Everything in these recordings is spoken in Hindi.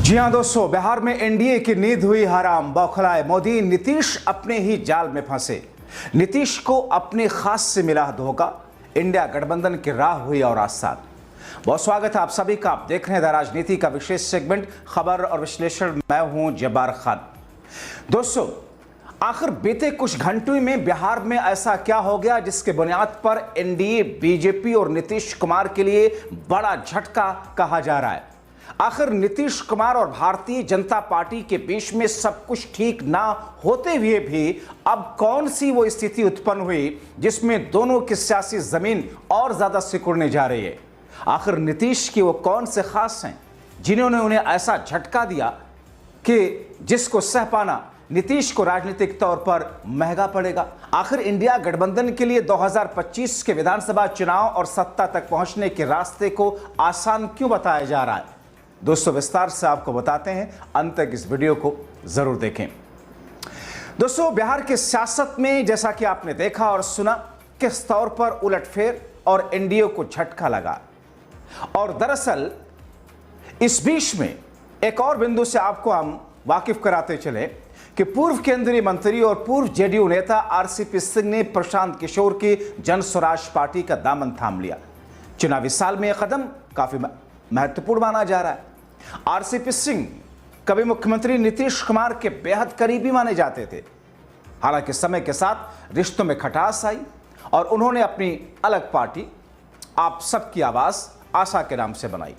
जी हां दोस्तों, बिहार में एनडीए की नींद हुई हराम। बौखलाए मोदी, नीतीश अपने ही जाल में फंसे। नीतीश को अपने खास से मिला धोखा, इंडिया गठबंधन की राह हुई और आसान। बहुत स्वागत है आप सभी का। आप देख रहे हैं द राजनीति का विशेष सेगमेंट खबर और विश्लेषण। मैं हूं जब्बार खान। दोस्तों, आखिर बीते कुछ घंटों में बिहार में ऐसा क्या हो गया जिसके बुनियाद पर एनडीए, बीजेपी और नीतीश कुमार के लिए बड़ा झटका कहा जा रहा है। आखिर नीतीश कुमार और भारतीय जनता पार्टी के बीच में सब कुछ ठीक ना होते हुए भी अब कौन सी वो स्थिति उत्पन्न हुई जिसमें दोनों की सियासी जमीन और ज्यादा सिकुड़ने जा रही है। आखिर नीतीश की वो कौन से खास हैं जिन्होंने उन्हें ऐसा झटका दिया कि जिसको सह पाना नीतीश को राजनीतिक तौर पर महंगा पड़ेगा। आखिर इंडिया गठबंधन के लिए 2025 के विधानसभा चुनाव और सत्ता तक पहुंचने के रास्ते को आसान क्यों बताया जा रहा है? दोस्तों, विस्तार से आपको बताते हैं, अंत तक इस वीडियो को जरूर देखें। दोस्तों, बिहार की सियासत में जैसा कि आपने देखा और सुना किस तौर पर उलटफेर और एनडीए को झटका लगा, और दरअसल इस बीच में एक और बिंदु से आपको हम वाकिफ कराते चले कि पूर्व केंद्रीय मंत्री और पूर्व जेडीयू नेता आरसीपी सिंह ने प्रशांत किशोर की जन स्वराज पार्टी का दामन थाम लिया। चुनावी साल में यह कदम काफी महत्वपूर्ण माना जा रहा है। आरसीपी सिंह कभी मुख्यमंत्री नीतीश कुमार के बेहद करीबी माने जाते थे। हालांकि समय के साथ रिश्तों में खटास आई और उन्होंने अपनी अलग पार्टी आप सबकी आवाज आशा के नाम से बनाई।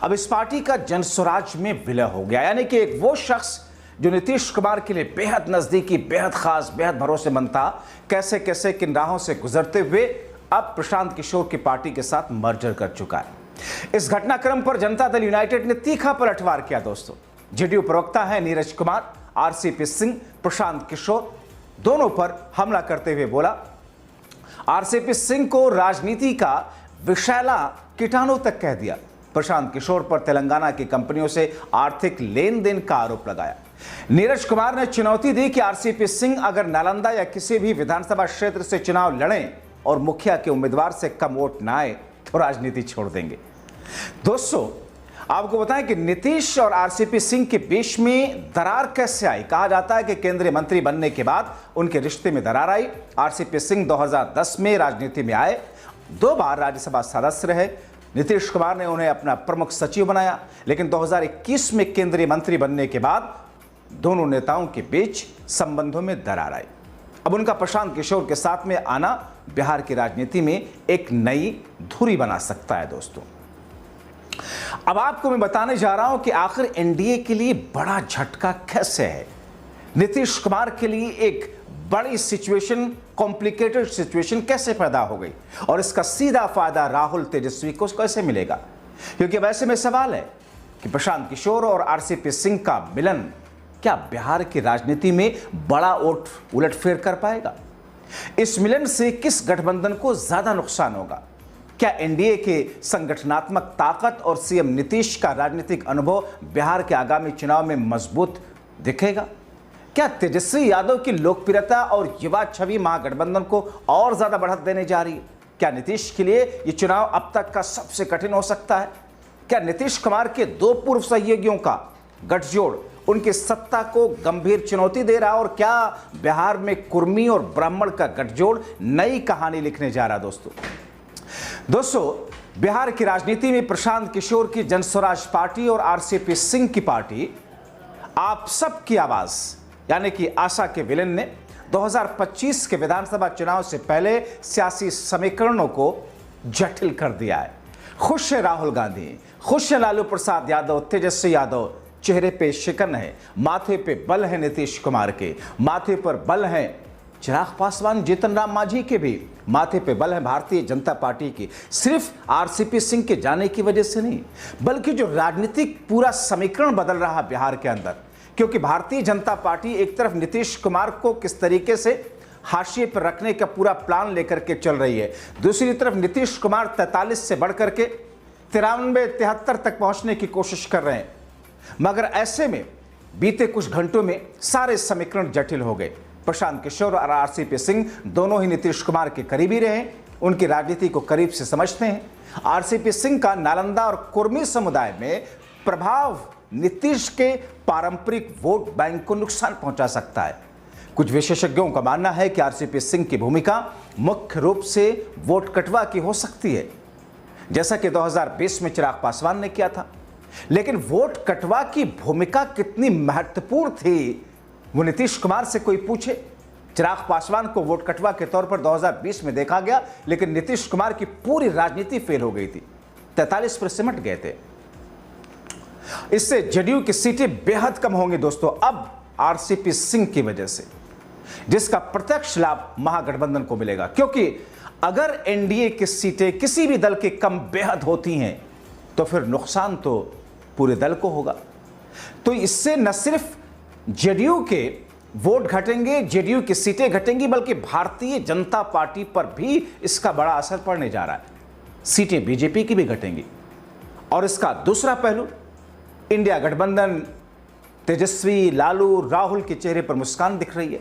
अब इस पार्टी का जनस्वराज में विलय हो गया, यानी कि एक वो शख्स जो नीतीश कुमार के लिए बेहद नजदीकी, बेहद खास, बेहद भरोसेमंद था, कैसे कैसे किन राहों से गुजरते हुए अब प्रशांत किशोर की पार्टी के साथ मर्जर कर चुका है। इस घटनाक्रम पर जनता दल यूनाइटेड ने तीखा पलटवार किया। दोस्तों, जेडीयू प्रवक्ता है नीरज कुमार, आरसीपी सिंह, प्रशांत किशोर दोनों पर हमला करते हुए बोला, आरसीपी सिंह को राजनीति का विषैला कीटाणु तक कह दिया। प्रशांत किशोर पर तेलंगाना की कंपनियों से आर्थिक लेन देन का आरोप लगाया। नीरज कुमार ने चुनौती दी कि आरसीपी सिंह अगर नालंदा या किसी भी विधानसभा क्षेत्र से चुनाव लड़ें और मुखिया के उम्मीदवार से कम वोट न आए तो राजनीति छोड़ देंगे। दोस्तों, आपको बताएं कि नीतीश और आरसीपी सिंह के बीच में दरार कैसे आई। कहा जाता है कि केंद्रीय मंत्री बनने के बाद उनके रिश्ते में दरार आई। आरसीपी सिंह 2010 में राजनीति में आए, 2 बार राज्यसभा सदस्य रहे। नीतीश कुमार ने उन्हें अपना प्रमुख सचिव बनाया, लेकिन 2021 में केंद्रीय मंत्री बनने के बाद दोनों नेताओं के बीच संबंधों में दरार आई। अब उनका प्रशांत किशोर के साथ में आना बिहार की राजनीति में एक नई धुरी बना सकता है। दोस्तों, अब आपको मैं बताने जा रहा हूं कि आखिर एनडीए के लिए बड़ा झटका कैसे है। नीतीश कुमार के लिए एक बड़ी सिचुएशन, कॉम्प्लिकेटेड सिचुएशन कैसे पैदा हो गई और इसका सीधा फायदा राहुल तेजस्वी को कैसे मिलेगा। क्योंकि वैसे में सवाल है कि प्रशांत किशोर और आरसीपी सिंह का मिलन क्या बिहार की राजनीति में बड़ा उलटफेर कर पाएगा? इस मिलन से किस गठबंधन को ज्यादा नुकसान होगा? क्या एनडीए के संगठनात्मक ताकत और सीएम नीतीश का राजनीतिक अनुभव बिहार के आगामी चुनाव में मजबूत दिखेगा? क्या तेजस्वी यादव की लोकप्रियता और युवा छवि महागठबंधन को और ज्यादा बढ़त देने जा रही है? क्या नीतीश के लिए यह चुनाव अब तक का सबसे कठिन हो सकता है? क्या नीतीश कुमार के 2 पूर्व सहयोगियों का गठजोड़ उनकी सत्ता को गंभीर चुनौती दे रहा है? और क्या बिहार में कुर्मी और ब्राह्मण का गठजोड़ नई कहानी लिखने जा रहा है? दोस्तों, बिहार की राजनीति में प्रशांत किशोर की जनस्वराज पार्टी और आरसीपी सिंह की पार्टी आप सबकी आवाज यानी कि आशा के विलन ने 2025 के विधानसभा चुनाव से पहले सियासी समीकरणों को जटिल कर दिया है। खुश है राहुल गांधी, खुश है लालू प्रसाद यादव, तेजस्वी यादव, चेहरे पे शिकन है, माथे पे बल है नीतीश कुमार के, माथे पर बल है चिराग पासवान, जीतन राम मांझी के भी माथे पे बल है भारतीय जनता पार्टी की। सिर्फ आरसीपी सिंह के जाने की वजह से नहीं, बल्कि जो राजनीतिक पूरा समीकरण बदल रहा बिहार के अंदर, क्योंकि भारतीय जनता पार्टी एक तरफ नीतीश कुमार को किस तरीके से हाशिए पर रखने का पूरा प्लान लेकर के चल रही है, दूसरी तरफ नीतीश कुमार 43 से बढ़कर के 93-73 तक पहुंचने की कोशिश कर रहे हैं। मगर ऐसे में बीते कुछ घंटों में सारे समीकरण जटिल हो गए। प्रशांत किशोर और आरसीपी सिंह दोनों ही नीतीश कुमार के करीबी रहे, उनकी राजनीति को करीब से समझते हैं। आरसीपी सिंह का नालंदा और कुर्मी समुदाय में प्रभाव नीतीश के पारंपरिक वोट बैंक को नुकसान पहुंचा सकता है। कुछ विशेषज्ञों का मानना है कि आरसीपी सिंह की भूमिका मुख्य रूप से वोट कटवा की हो सकती है, जैसा कि 2020 में चिराग पासवान ने किया था। लेकिन वोट कटवा की भूमिका कितनी महत्वपूर्ण थी, वो नीतीश कुमार से कोई पूछे। चिराग पासवान को वोट कटवा के तौर पर 2020 में देखा गया, लेकिन नीतीश कुमार की पूरी राजनीति फेल हो गई थी, 43 पर सिमट गए थे। इससे जेडीयू की सीटें बेहद कम होंगी दोस्तों अब आरसीपी सिंह की वजह से, जिसका प्रत्यक्ष लाभ महागठबंधन को मिलेगा। क्योंकि अगर एनडीए की सीटें किसी भी दल के कम बेहद होती हैं तो फिर नुकसान तो पूरे दल को होगा। तो इससे न सिर्फ जेडीयू के वोट घटेंगे, जेडीयू की सीटें घटेंगी, बल्कि भारतीय जनता पार्टी पर भी इसका बड़ा असर पड़ने जा रहा है। सीटें बीजेपी की भी घटेंगी। और इसका दूसरा पहलू, इंडिया गठबंधन, तेजस्वी, लालू, राहुल के चेहरे पर मुस्कान दिख रही है।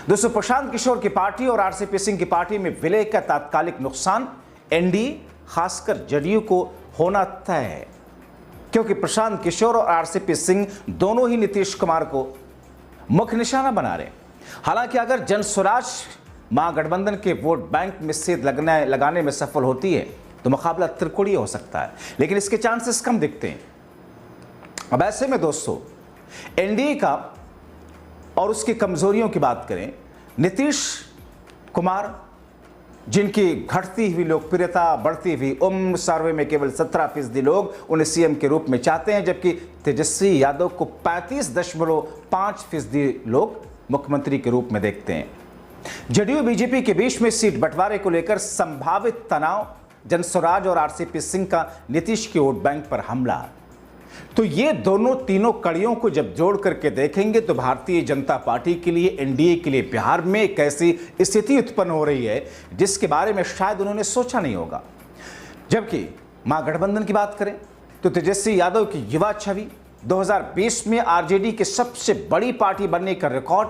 दोस्तों, प्रशांत किशोर की पार्टी और आरसीपी सिंह की पार्टी में विलय का तात्कालिक नुकसान एनडीए खासकर जेडीयू को होना तय है, क्योंकि प्रशांत किशोर और आरसीपी सिंह दोनों ही नीतीश कुमार को मुख्य निशाना बना रहे हैं। हालांकि अगर जन स्वराज महागठबंधन के वोट बैंक में सेंध लगाने में सफल होती है तो मुकाबला त्रिकोणीय हो सकता है, लेकिन इसके चांसेस कम दिखते हैं। अब ऐसे में दोस्तों, एनडीए का और उसकी कमजोरियों की बात करें, नीतीश कुमार जिनकी घटती हुई लोकप्रियता, बढ़ती हुई उम्र, सर्वे में केवल 17% लोग उन्हें सीएम के रूप में चाहते हैं, जबकि तेजस्वी यादव को 35.5% लोग मुख्यमंत्री के रूप में देखते हैं। जेडीयू बीजेपी के बीच में सीट बंटवारे को लेकर संभावित तनाव, जनस्वराज और आरसीपी सिंह का नीतीश के वोट बैंक पर हमला, तो ये तीनों कड़ियों को जब जोड़ करके देखेंगे तो भारतीय जनता पार्टी के लिए, एनडीए के लिए बिहार में एक ऐसी स्थिति उत्पन्न हो रही है जिसके बारे में शायद उन्होंने सोचा नहीं होगा। जबकि महागठबंधन की बात करें तो तेजस्वी यादव की युवा छवि, 2020 में आरजेडी की सबसे बड़ी पार्टी बनने का रिकॉर्ड,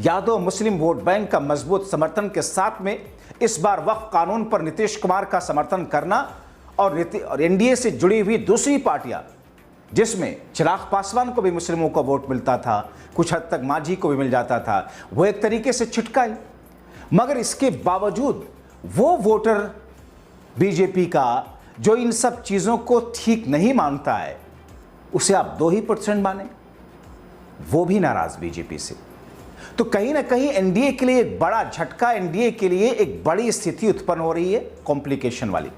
यादव मुस्लिम वोट बैंक का मजबूत समर्थन के साथ में इस बार वक्फ कानून पर नीतीश कुमार का समर्थन करना और एनडीए से जुड़ी हुई दूसरी पार्टियां, जिसमें चिराग पासवान को भी मुस्लिमों का वोट मिलता था, कुछ हद तक मांझी को भी मिल जाता था, वो एक तरीके से छिटकाई। मगर इसके बावजूद वो वोटर बीजेपी का जो इन सब चीज़ों को ठीक नहीं मानता है, उसे आप 2% माने, वो भी नाराज बीजेपी से। तो कहीं ना कहीं एनडीए के लिए एक बड़ा झटका, एनडीए के लिए एक बड़ी स्थिति उत्पन्न हो रही है, कॉम्प्लिकेशन वाली।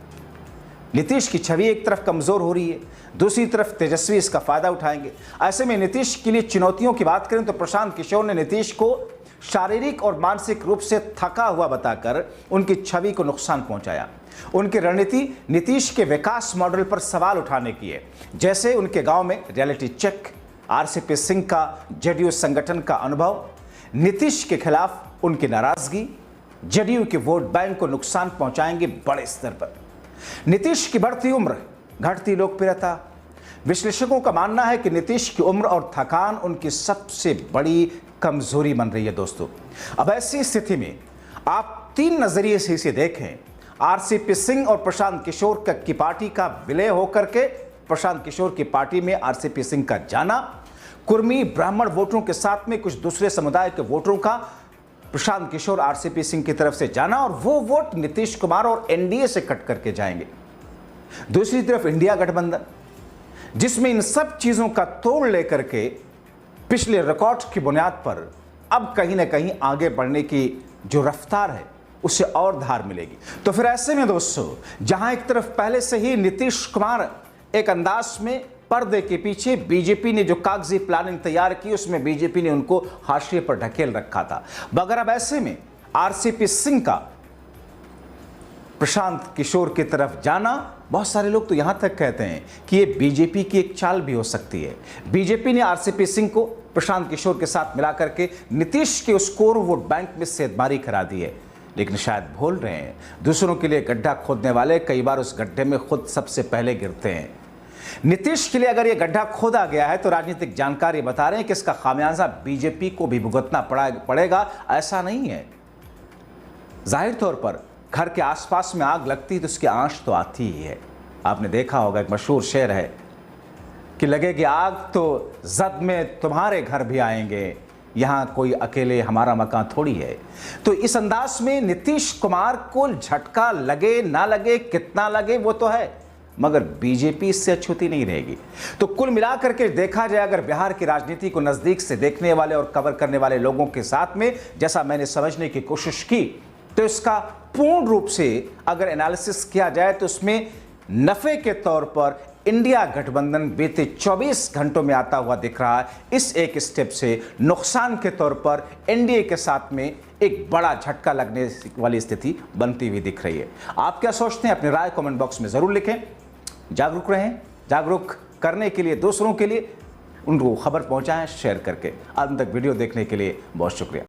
नीतीश की छवि एक तरफ कमजोर हो रही है, दूसरी तरफ तेजस्वी इसका फायदा उठाएंगे। ऐसे में नीतीश के लिए चुनौतियों की बात करें तो प्रशांत किशोर ने नीतीश को शारीरिक और मानसिक रूप से थका हुआ बताकर उनकी छवि को नुकसान पहुंचाया। उनकी रणनीति नीतीश के विकास मॉडल पर सवाल उठाने की है, जैसे उनके गांव में रियलिटी चेक, आरसीपी सिंह का जेडीयू संगठन का अनुभव, नीतीश के खिलाफ उनकी नाराजगी जेडीयू के वोट बैंक को नुकसान पहुंचाएंगे बड़े स्तर पर। नीतीश की बढ़ती उम्र, घटती लोकप्रियता, विश्लेषकों का मानना है कि नीतीश की उम्र और थकान उनकी सबसे बड़ी कमजोरी बन रही है दोस्तों। अब ऐसी स्थिति में आप 3 नजरिए से इसे देखें। आरसीपी सिंह और प्रशांत किशोर की पार्टी का विलय होकर के प्रशांत किशोर की पार्टी में आरसीपी सिंह का जाना, कुर्मी ब्राह्मण वोटरों के साथ में कुछ दूसरे समुदाय के वोटरों का प्रशांत किशोर आरसीपी सिंह की तरफ से जाना, और वो वोट नीतीश कुमार और एनडीए से कट करके जाएंगे। दूसरी तरफ इंडिया गठबंधन, जिसमें इन सब चीजों का तोड़ लेकर के पिछले रिकॉर्ड की बुनियाद पर अब कहीं ना कहीं आगे बढ़ने की जो रफ्तार है उससे और धार मिलेगी। तो फिर ऐसे में दोस्तों, जहां एक तरफ पहले से ही नीतीश कुमार एक अंदाज में पर्दे के पीछे बीजेपी ने जो कागजी प्लानिंग तैयार की, उसमें बीजेपी ने उनको हाशिए पर ढकेल रखा था, मगर अब ऐसे में आरसीपी सिंह का प्रशांत किशोर की तरफ जाना, बहुत सारे लोग तो यहां तक कहते हैं कि ये बीजेपी की एक चाल भी हो सकती है। बीजेपी ने आरसीपी सिंह को प्रशांत किशोर के साथ मिलाकर के नीतीश के उस कोर वोट बैंक में सेंधमारी करा दी है, लेकिन शायद भूल रहे हैं, दूसरों के लिए गड्ढा खोदने वाले कई बार उस गड्ढे में खुद सबसे पहले गिरते हैं। नीतीश के लिए अगर यह गड्ढा खोदा गया है तो राजनीतिक जानकार ये बता रहे हैं कि इसका खामियाजा बीजेपी को भी भुगतना पड़ेगा। ऐसा नहीं है, जाहिर तौर पर घर के आसपास में आग लगती है तो उसकी आंच तो आती ही है। आपने देखा होगा, एक मशहूर शेर है कि लगेगी आग तो जद में तुम्हारे घर भी आएंगे, यहाँ कोई अकेले हमारा मकान थोड़ी है। तो इस अंदाज में नीतीश कुमार को झटका लगे ना लगे, कितना लगे वो तो है, मगर बीजेपी इससे अछूती नहीं रहेगी। तो कुल मिलाकर के देखा जाए, अगर बिहार की राजनीति को नजदीक से देखने वाले और कवर करने वाले लोगों के साथ में जैसा मैंने समझने की कोशिश की, तो इसका पूर्ण रूप से अगर एनालिसिस किया जाए तो उसमें नफे के तौर पर इंडिया गठबंधन बीते 24 घंटों में आता हुआ दिख रहा है। इस एक स्टेप से नुकसान के तौर पर एनडीए के साथ में एक बड़ा झटका लगने वाली स्थिति बनती हुई दिख रही है। आप क्या सोचते हैं? अपनी राय कमेंट बॉक्स में जरूर लिखें। जागरूक रहें, जागरूक करने के लिए दूसरों के लिए उनको खबर पहुंचाएं शेयर करके। अंत तक वीडियो देखने के लिए बहुत शुक्रिया।